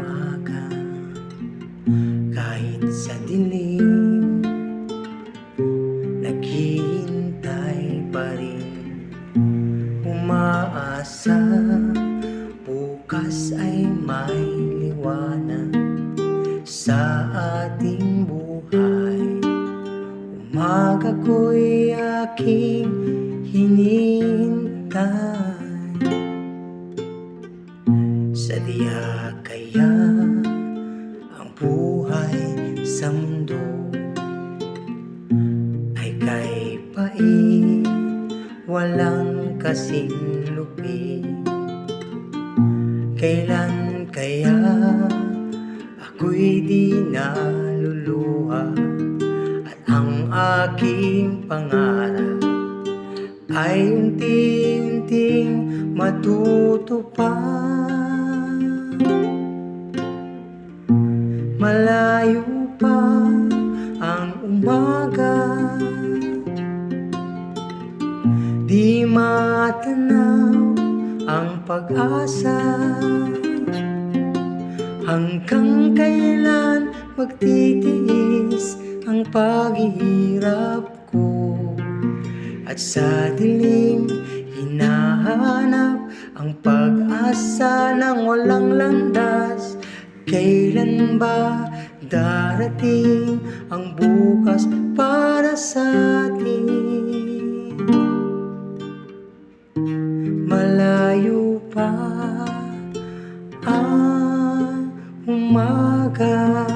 umaga, kahit sa dilim, naghihintay pa rin, umaasa, bukas ay may liwanag sa ating buhay. Umaga ko'y aking hinihintay, sadya kaya ang buhay sa mundo ay kay pait, walang kasing lupit. Kailan kaya ako'y di naluluha at ang aking pangarap ay unti-unting matutupad. Malayo pa ang umaga, di matanaw ang pag-asa. Hanggang kailan magtitiis ang paghihirap ko, at sa dilim hinahanap ang pag-asa ng walang landas. Kailan ba darating ang bukas para sa atin? Malayo pa ang umaga.